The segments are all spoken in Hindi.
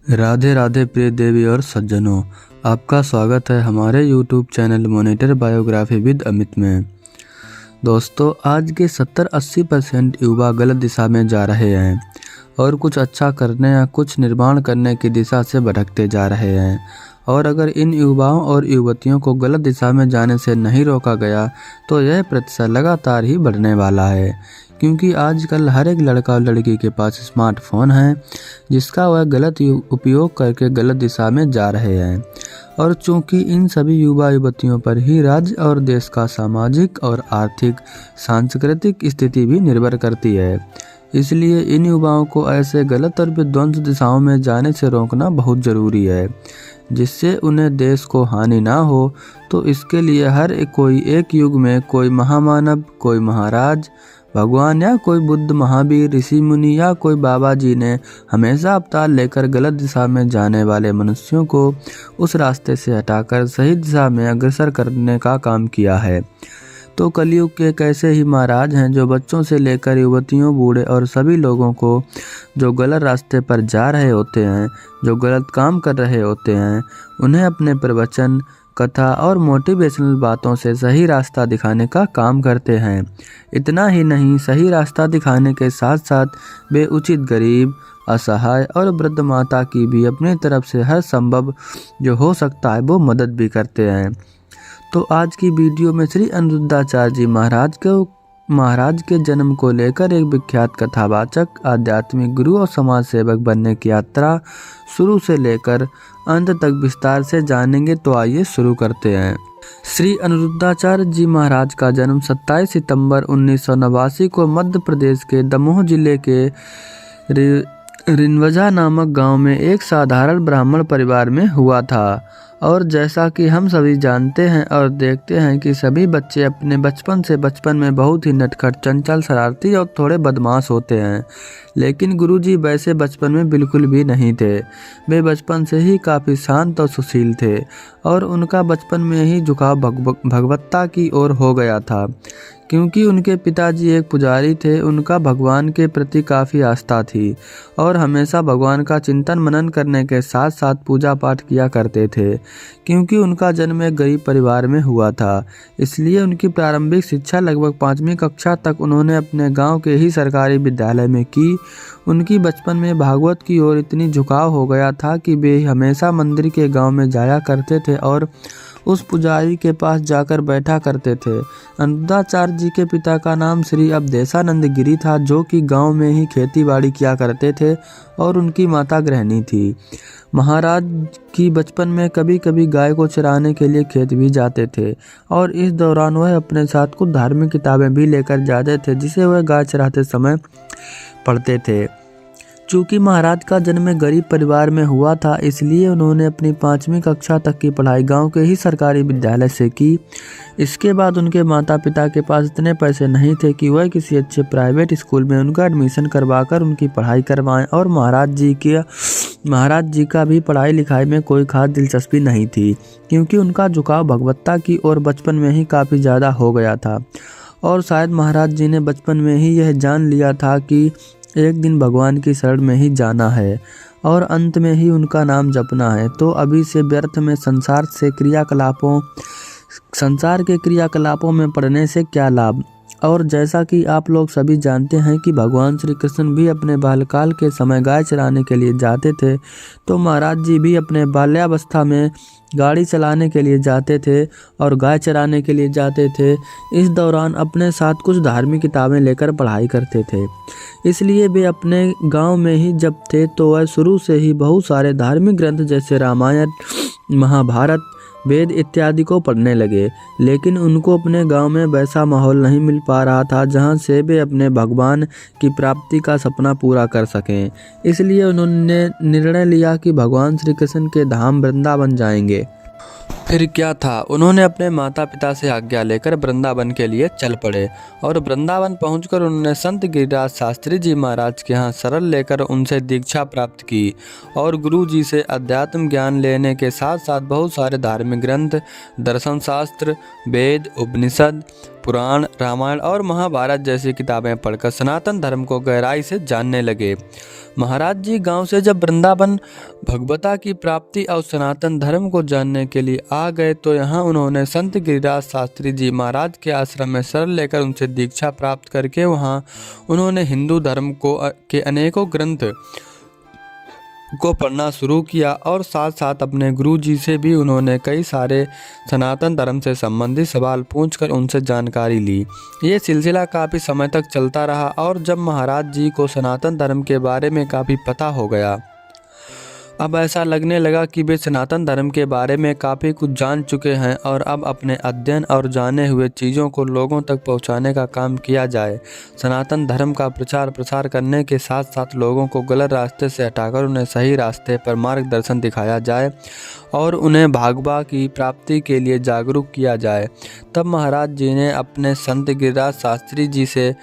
राधे राधे प्रिय देवी और सज्जनों, आपका स्वागत है हमारे YouTube channel monitor biography with Amit में। दोस्तों, आज के 70-80% युवा गलत दिशा में जा रहे हैं और कुछ अच्छा करने या कुछ निर्माण करने की दिशा से भटकते जा रहे हैं। और अगर इन युवाओं और युवतियों को गलत दिशा में जाने से नहीं रोका गया तो यह प्रतिशत लगातार ही बढ़ने वाला है, क्योंकि आजकल हर एक लड़का और लड़की के पास स्मार्टफोन है जिसका वह गलत उपयोग करके गलत दिशा में जा रहे हैं। और चूंकि इन सभी युवा युवतियों पर ही राज्य और देश का सामाजिक और आर्थिक सांस्कृतिक स्थिति भी निर्भर करती है, इसलिए इन युवाओं को ऐसे गलत और विध्वंस दिशाओं में जाने से रोकना बहुत ज़रूरी है, जिससे उन्हें देश को हानि ना हो। तो इसके लिए कोई एक युग में कोई महामानव, कोई महाराज, भगवान या कोई बुद्ध, महावीर, ऋषि मुनि या कोई बाबा जी ने हमेशा अवतार लेकर गलत दिशा में जाने वाले मनुष्यों को उस रास्ते से हटाकर सही दिशा में अग्रसर करने का काम किया है। तो कलयुग के कैसे ही महाराज हैं जो बच्चों से लेकर युवतियों, बूढ़े और सभी लोगों को जो गलत रास्ते पर जा रहे होते हैं, जो गलत काम कर रहे होते हैं, उन्हें अपने प्रवचन, कथा और मोटिवेशनल बातों से सही रास्ता दिखाने का काम करते हैं। इतना ही नहीं, सही रास्ता दिखाने के साथ साथ वे उचित गरीब, असहाय और वृद्ध माता की भी अपनी तरफ से हर संभव जो हो सकता है वो मदद भी करते हैं। तो आज की वीडियो में श्री अनिरुद्धाचार्य जी महाराज के जन्म को लेकर एक विख्यात कथावाचक, आध्यात्मिक गुरु और समाज सेवक बनने की यात्रा शुरू से लेकर अंत तक विस्तार से जानेंगे। तो आइए शुरू करते हैं। श्री अनिरुद्धाचार्य जी महाराज का जन्म 27 सितंबर 1989 को मध्य प्रदेश के दमोह जिले के रिनवजा नामक गांव में एक साधारण ब्राह्मण परिवार में हुआ था। और जैसा कि हम सभी जानते हैं और देखते हैं कि सभी बच्चे अपने बचपन में बहुत ही नटखट, चंचल, शरारती और थोड़े बदमाश होते हैं, लेकिन गुरुजी वैसे बचपन में बिल्कुल भी नहीं थे। वे बचपन से ही काफ़ी शांत और सुशील थे और उनका बचपन में ही झुकाव भगवत्ता की ओर हो गया था, क्योंकि उनके पिताजी एक पुजारी थे। उनका भगवान के प्रति काफ़ी आस्था थी और हमेशा भगवान का चिंतन मनन करने के साथ साथ पूजा पाठ किया करते थे। क्योंकि उनका जन्म एक गरीब परिवार में हुआ था, इसलिए उनकी प्रारंभिक शिक्षा लगभग 5वीं कक्षा तक उन्होंने अपने गांव के ही सरकारी विद्यालय में की। उनकी बचपन में भागवत की ओर इतनी झुकाव हो गया था कि वे हमेशा मंदिर के गांव में जाया करते थे और उस पुजारी के पास जाकर बैठा करते थे। अनिरुद्धाचार्य जी के पिता का नाम श्री अवधेशानंद गिरी था, जो कि गांव में ही खेती बाड़ी किया करते थे और उनकी माता गृहिणी थी। महाराज की बचपन में कभी कभी गाय को चराने के लिए खेत भी जाते थे और इस दौरान वह अपने साथ कुछ धार्मिक किताबें भी लेकर जाते थे, जिसे वह गाय चराते समय पढ़ते थे। चूँकि महाराज का जन्म एक गरीब परिवार में हुआ था, इसलिए उन्होंने अपनी 5वीं कक्षा तक की पढ़ाई गांव के ही सरकारी विद्यालय से की। इसके बाद उनके माता पिता के पास इतने पैसे नहीं थे कि वह किसी अच्छे प्राइवेट स्कूल में उनका एडमिशन करवाकर उनकी पढ़ाई करवाएं, और महाराज जी का भी पढ़ाई लिखाई में कोई खास दिलचस्पी नहीं थी, क्योंकि उनका झुकाव भगवत्ता की ओर बचपन में ही काफ़ी ज़्यादा हो गया था। और शायद महाराज जी ने बचपन में ही यह जान लिया था कि एक दिन भगवान की शरण में ही जाना है और अंत में ही उनका नाम जपना है। तो अभी से व्यर्थ में संसार के क्रियाकलापों में पड़ने से क्या लाभ। और जैसा कि आप लोग सभी जानते हैं कि भगवान श्री कृष्ण भी अपने बाल्यकाल के समय गाय चराने के लिए जाते थे, तो महाराज जी भी अपने बाल्यावस्था में गाड़ी चलाने के लिए जाते थे और गाय चराने के लिए जाते थे। इस दौरान अपने साथ कुछ धार्मिक किताबें लेकर पढ़ाई करते थे, इसलिए वे अपने गांव में ही जब थे तो वह शुरू से ही बहुत सारे धार्मिक ग्रंथ जैसे रामायण, महाभारत, वेद इत्यादि को पढ़ने लगे। लेकिन उनको अपने गांव में वैसा माहौल नहीं मिल पा रहा था जहां से वे अपने भगवान की प्राप्ति का सपना पूरा कर सकें। इसलिए उन्होंने निर्णय लिया कि भगवान श्री कृष्ण के धाम वृंदावन जाएंगे। फिर क्या था, उन्होंने अपने माता पिता से आज्ञा लेकर वृंदावन के लिए चल पड़े और वृंदावन पहुंचकर उन्होंने संत गिरिराज शास्त्री जी महाराज के यहाँ शरण लेकर उनसे दीक्षा प्राप्त की और गुरु जी से अध्यात्म ज्ञान लेने के साथ साथ बहुत सारे धार्मिक ग्रंथ, दर्शन शास्त्र, वेद, उपनिषद, पुराण, रामायण और महाभारत जैसी किताबें पढ़कर सनातन धर्म को गहराई से जानने लगे। महाराज जी गांव से जब वृंदावन भगवता की प्राप्ति और सनातन धर्म को जानने के लिए आ गए तो यहाँ उन्होंने संत गिरिराज शास्त्री जी महाराज के आश्रम में शरण लेकर उनसे दीक्षा प्राप्त करके वहाँ उन्होंने हिंदू धर्म के अनेकों ग्रंथ को पढ़ना शुरू किया और साथ साथ अपने गुरु जी से भी उन्होंने कई सारे सनातन धर्म से संबंधित सवाल पूछकर उनसे जानकारी ली। ये सिलसिला काफ़ी समय तक चलता रहा और जब महाराज जी को सनातन धर्म के बारे में काफ़ी पता हो गया, अब ऐसा लगने लगा कि वे सनातन धर्म के बारे में काफ़ी कुछ जान चुके हैं और अब अपने अध्ययन और जाने हुए चीज़ों को लोगों तक पहुंचाने का काम किया जाए। सनातन धर्म का प्रचार प्रसार करने के साथ साथ लोगों को गलत रास्ते से हटाकर उन्हें सही रास्ते पर मार्गदर्शन दिखाया जाए और उन्हें भागवा की प्राप्ति के लिए जागरूक किया जाए। तब महाराज जी ने अपने संत गिरिराज शास्त्री जी से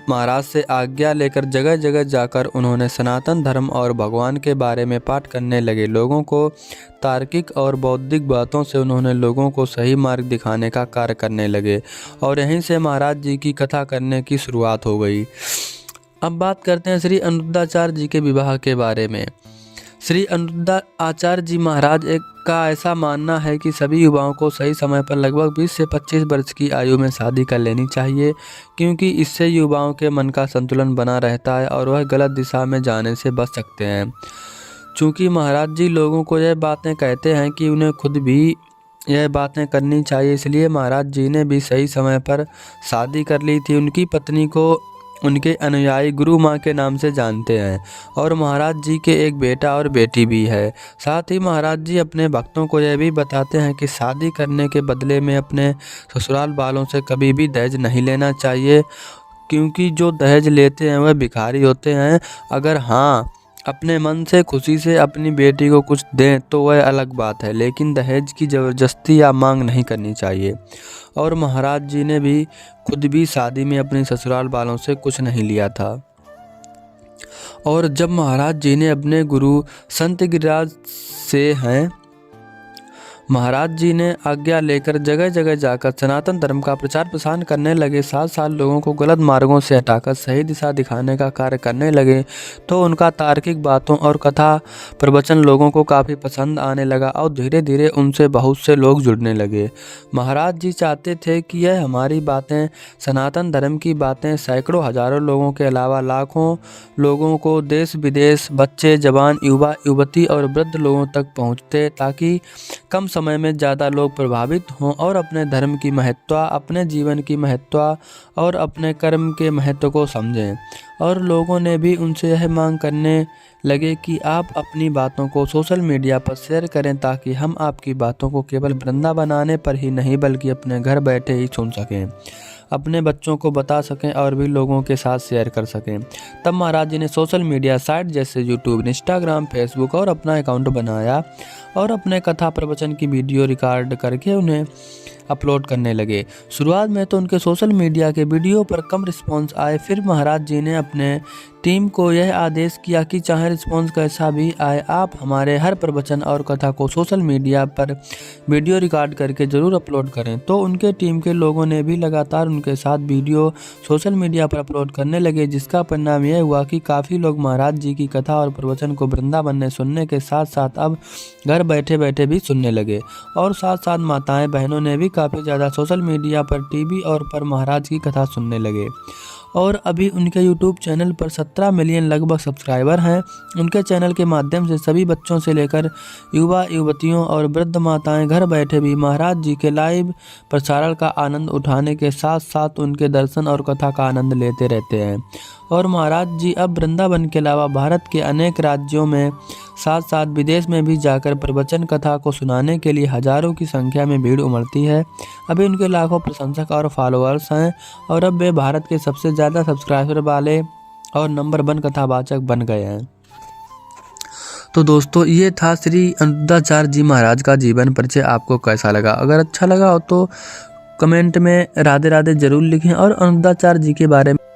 महाराज से आज्ञा लेकर जगह जगह जाकर उन्होंने सनातन धर्म और भगवान के बारे में पाठ करने लगे। लोगों को तार्किक और बौद्धिक बातों से उन्होंने लोगों को सही मार्ग दिखाने का कार्य करने लगे और यहीं से महाराज जी की कथा करने की शुरुआत हो गई। अब बात करते हैं श्री अनिरुद्धाचार्य जी के विवाह के बारे में। श्री अनिरुद्धाचार्य जी महाराज का ऐसा मानना है कि सभी युवाओं को सही समय पर लगभग 20 से 25 वर्ष की आयु में शादी कर लेनी चाहिए, क्योंकि इससे युवाओं के मन का संतुलन बना रहता है और वह गलत दिशा में जाने से बच सकते हैं। चूँकि महाराज जी लोगों को यह बातें कहते हैं कि उन्हें खुद भी यह बातें करनी चाहिए, इसलिए महाराज जी ने भी सही समय पर शादी कर ली थी। उनकी पत्नी को उनके अनुयायी गुरु माँ के नाम से जानते हैं और महाराज जी के एक बेटा और बेटी भी है। साथ ही महाराज जी अपने भक्तों को यह भी बताते हैं कि शादी करने के बदले में अपने ससुराल वालों से कभी भी दहेज नहीं लेना चाहिए, क्योंकि जो दहेज लेते हैं वह भिखारी होते हैं। अगर हाँ अपने मन से खुशी से अपनी बेटी को कुछ दें तो वह अलग बात है, लेकिन दहेज की ज़बरदस्ती या मांग नहीं करनी चाहिए। और महाराज जी ने भी खुद भी शादी में अपने ससुराल वालों से कुछ नहीं लिया था। और जब महाराज जी ने अपने गुरु संत गिरिराज से महाराज जी ने आज्ञा लेकर जगह जगह जाकर सनातन धर्म का प्रचार प्रसार करने लगे, साथ साथ लोगों को गलत मार्गों से हटाकर सही दिशा दिखाने का कार्य करने लगे, तो उनका तार्किक बातों और कथा प्रवचन लोगों को काफ़ी पसंद आने लगा और धीरे धीरे उनसे बहुत से लोग जुड़ने लगे। महाराज जी चाहते थे कि यह हमारी बातें, सनातन धर्म की बातें सैकड़ों हजारों लोगों के अलावा लाखों लोगों को देश विदेश, बच्चे, जवान, युवा युवती और वृद्ध लोगों तक पहुँचते, ताकि कम समय में ज़्यादा लोग प्रभावित हों और अपने धर्म की महत्व, अपने जीवन की महत्व और अपने कर्म के महत्व को समझें। और लोगों ने भी उनसे यह मांग करने लगे कि आप अपनी बातों को सोशल मीडिया पर शेयर करें, ताकि हम आपकी बातों को केवल वृंदावन आने पर ही नहीं बल्कि अपने घर बैठे ही सुन सकें, अपने बच्चों को बता सकें और भी लोगों के साथ शेयर कर सकें। तब महाराज जी ने सोशल मीडिया साइट जैसे यूट्यूब, इंस्टाग्राम, फेसबुक और अपना अकाउंट बनाया और अपने कथा प्रवचन की वीडियो रिकॉर्ड करके उन्हें अपलोड करने लगे। शुरुआत में तो उनके सोशल मीडिया के वीडियो पर कम रिस्पॉन्स आए, फिर महाराज जी ने अपने टीम को यह आदेश किया कि चाहे रिस्पॉन्स कैसा भी आए, आप हमारे हर प्रवचन और कथा को सोशल मीडिया पर वीडियो रिकॉर्ड करके ज़रूर अपलोड करें। तो उनके टीम के लोगों ने भी लगातार उनके साथ वीडियो सोशल मीडिया पर अपलोड करने लगे, जिसका परिणाम यह हुआ कि काफ़ी लोग महाराज जी की कथा और प्रवचन को वृंदावन में सुनने के साथ साथ अब घर बैठे बैठे भी सुनने लगे। और साथ साथ माताएं बहनों ने भी काफ़ी ज़्यादा सोशल मीडिया पर, टीवी और पर महाराज की कथा सुनने लगे। और अभी उनके यूट्यूब चैनल पर 17 मिलियन लगभग सब्सक्राइबर हैं। उनके चैनल के माध्यम से सभी बच्चों से लेकर युवा युवतियों और वृद्ध माताएं घर बैठे भी महाराज जी के लाइव प्रसारण का आनंद उठाने के साथ साथ उनके दर्शन और कथा का आनंद लेते रहते हैं। और महाराज जी अब वृंदावन के अलावा भारत के अनेक राज्यों में साथ साथ विदेश में भी जाकर प्रवचन कथा को सुनाने के लिए हजारों की संख्या में भीड़ उमड़ती है। अभी उनके लाखों प्रशंसक और फॉलोअर्स हैं और अब वे भारत के सबसे ज़्यादा सब्सक्राइबर वाले और नंबर 1 कथावाचक बन गए हैं। तो दोस्तों ये था श्री अनिरुद्धाचार्य जी महाराज का जीवन परिचय। आपको कैसा लगा? अगर अच्छा लगा हो तो कमेंट में राधे राधे जरूर लिखें और अनिरुद्धाचार्य जी के बारे में